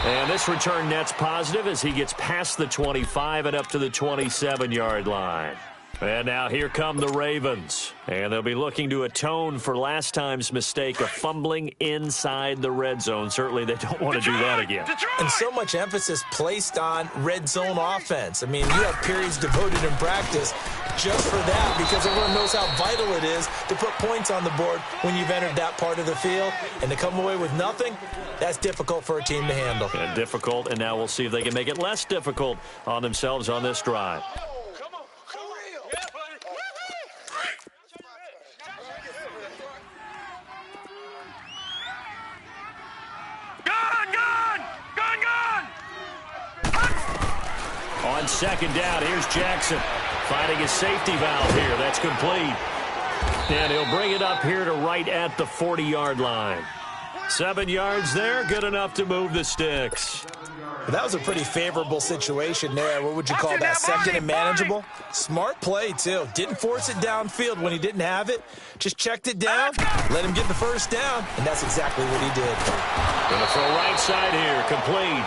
And this return net's positive as he gets past the 25 and up to the 27-yard line. And now here come the Ravens. And they'll be looking to atone for last time's mistake of fumbling inside the red zone. Certainly they don't want to do that again.
And so much emphasis placed on red zone offense. I mean, you have periods devoted in practice just for that because everyone knows how vital it is to put points on the board when you've entered that part of the field. And to come away with nothing, that's difficult for a team to handle.
And difficult, and now we'll see if they can make it less difficult on themselves on this drive. On 2nd down, here's Jackson finding his safety valve here. That's complete. And he'll bring it up here to right at the 40-yard line. 7 yards there, good enough to move the sticks.
That was a pretty favorable situation there. What would you call that? 2nd and manageable? Smart play, too. Didn't force it downfield when he didn't have it. Just checked it down, let him get the first down, and that's exactly what he did.
Gonna throw right side here, complete.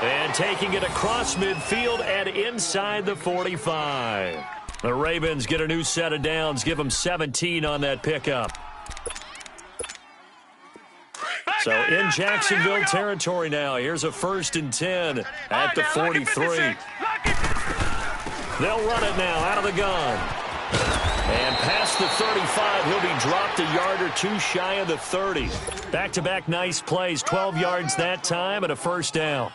And taking it across midfield and inside the 45. The Ravens get a new set of downs, give them 17 on that pickup. So in Jacksonville territory now, here's a 1st and 10 at the 43. They'll run it now out of the gun. And past the 35, he'll be dropped a yard or 2 shy of the 30. Back-to-back nice plays, 12 yards that time and a 1st down.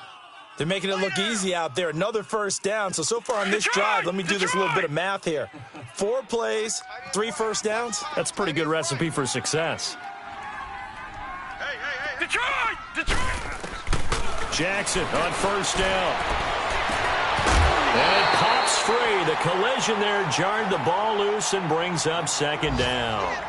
They're making it look easy out there. Another 1st down. So far on this drive, let me do this little bit of math here. 4 plays, 3 first downs.
That's a pretty good recipe for success.
Detroit!
Jackson on 1st down. And it pops free. The collision there jarred the ball loose and brings up 2nd down.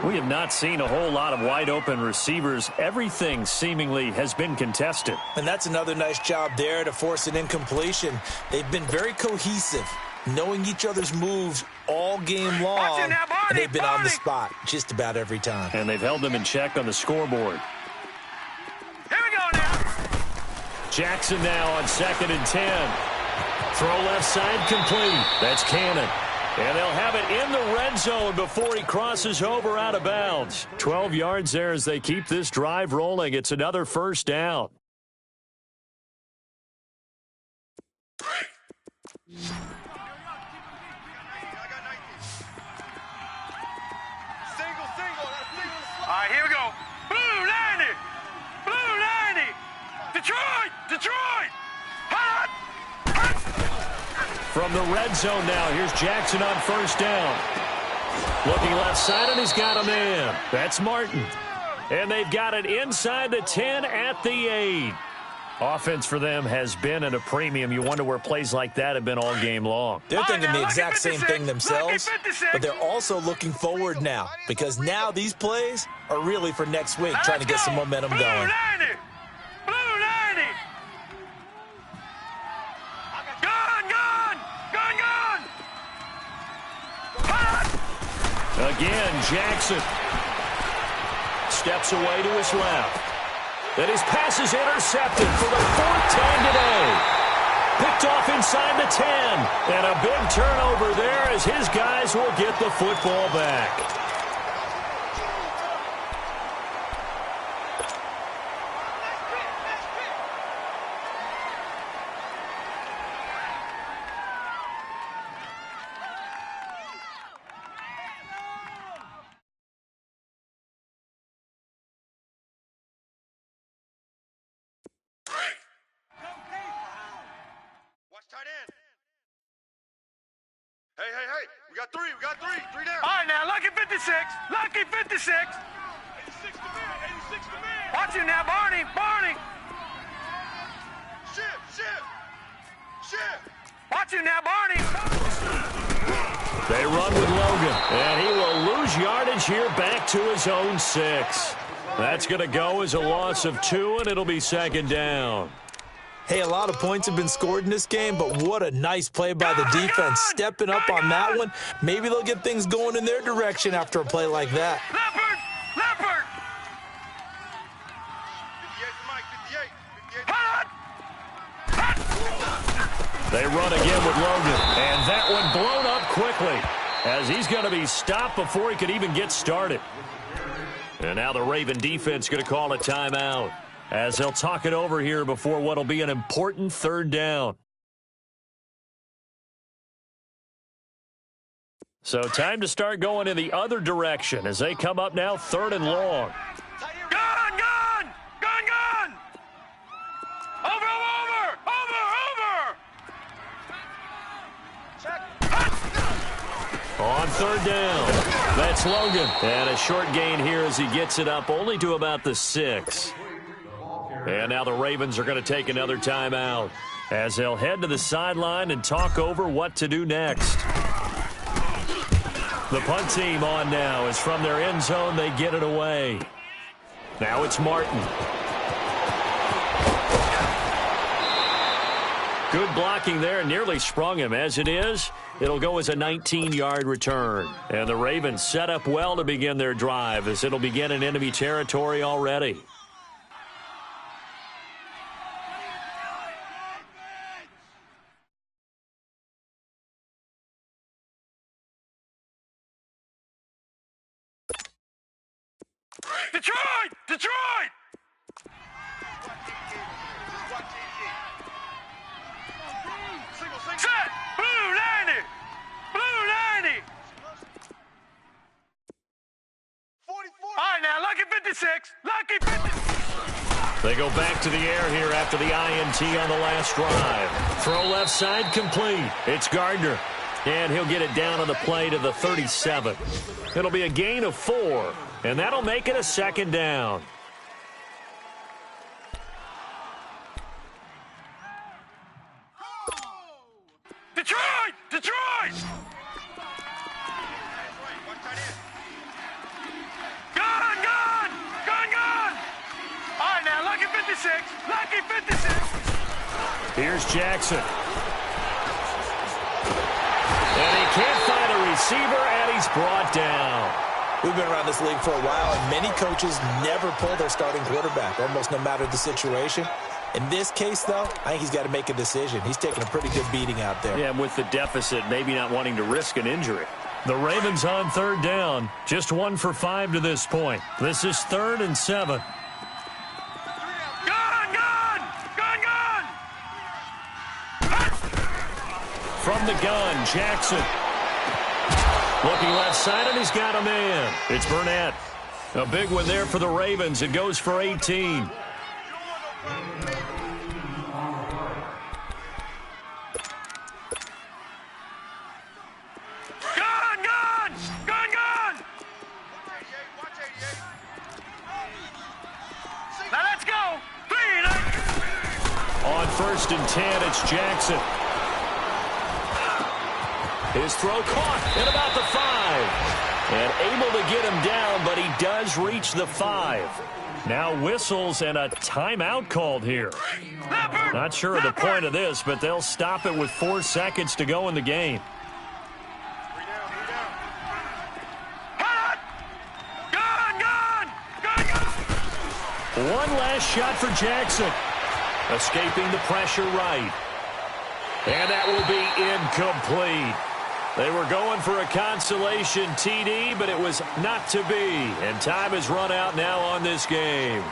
We have not seen a whole lot of wide-open receivers. Everything seemingly has been contested.
And that's another nice job there to force an incompletion. They've been very cohesive, knowing each other's moves all game long, and they've been on the spot just about every time.
And they've held them in check on the scoreboard.
Here we go now.
Jackson now on 2nd and 10. Throw left side complete. That's Cannon. And they'll have it in the red zone before he crosses over out of bounds. 12 yards there as they keep this drive rolling. It's another 1st down.
All right, here we go. Blue 90. Blue 90. Detroit. Detroit. Hot.
From the red zone now, here's Jackson on 1st down. Looking left side, and he's got a man. That's Martin. And they've got it inside the 10 at the 8. Offense for them has been at a premium. You wonder where plays like that have been all game long.
They're thinking the exact same thing themselves, but they're also looking forward now because now these plays are really for next week, trying to get some momentum going.
Blue 90! Blue 90! Gun! Hot!
Again, Jackson steps away to his left. And his pass is intercepted for the 4th time today. Picked off inside the 10. And a big turnover there as his guys will get the football back.
Tight end. Hey. We got three. Three down.
All right, now, Lucky 56.
86 to man.
Watch him now, Barney.
Shift.
Watch him now, Barney.
They run with Logan, and he will lose yardage here back to his own 6. That's going to go as a loss of 2, and it'll be 2nd down.
Hey, a lot of points have been scored in this game, but what a nice play by the defense. Stepping up on that one. Maybe they'll get things going in their direction after a play like that.
Leopard!
58 Mike.
They run again with Logan, and that one blown up quickly as he's going to be stopped before he could even get started. And now the Raven defense going to call a timeout as they'll talk it over here before what will be an important 3rd down. So time to start going in the other direction as they come up now 3rd and long.
Gun! Over!
On 3rd down, that's Logan. And a short gain here as he gets it up only to about the 6. And now the Ravens are going to take another timeout as they'll head to the sideline and talk over what to do next. The punt team on now is from their end zone. They get it away. Now it's Martin. Good blocking there, nearly sprung him. As it is, it'll go as a 19-yard return. And the Ravens set up well to begin their drive as it'll begin in enemy territory already.
Detroit! Set! Blue 90!
44.
All right, now, Lucky 56.
They go back to the air here after the INT on the last drive. Throw left side complete. It's Gardner. And he'll get it down on the play to the 37. It'll be a gain of 4. And that'll make it a 2nd down.
Detroit! Gun! All right, now, Lucky 56.
Here's Jackson. And he can't find a receiver, and he's brought down.
We've been around this league for a while, and many coaches never pull their starting quarterback, almost no matter the situation. In this case, though, I think he's got to make a decision. He's taking a pretty good beating out there.
Yeah, and with the deficit, maybe not wanting to risk an injury. The Ravens on 3rd down, just 1 for 5 to this point. This is 3rd and 7.
Gun!
From the gun, Jackson. Looking left side, and he's got a man. It's Burnett. A big one there for the Ravens. It goes for 18.
Gun!
On 1st and 10, it's Jackson. His throw caught at about the 5. And able to get him down, but he does reach the 5. Now whistles and a timeout called here. Not sure of the point of this, but they'll stop it with 4 seconds to go in the game. One last shot for Jackson. Escaping the pressure right. And that will be incomplete. They were going for a consolation TD, but it was not to be. And time has run out now on this game.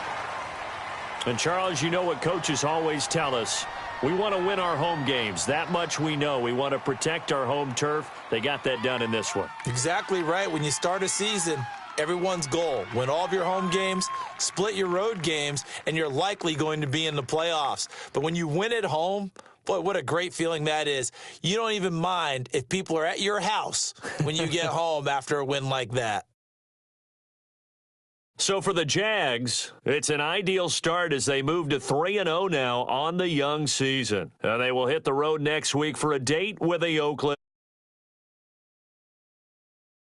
And, Charles, you know what coaches always tell us. We want to win our home games. That much we know. We want to protect our home turf. They got that done in this one.
Exactly right. When you start a season, everyone's goal, win all of your home games, split your road games, and you're likely going to be in the playoffs. But when you win at home, boy, what a great feeling that is. You don't even mind if people are at your house when you get home after a win like that.
So for the Jags, it's an ideal start as they move to 3-0 now on the young season. They will hit the road next week for a date with the Oakland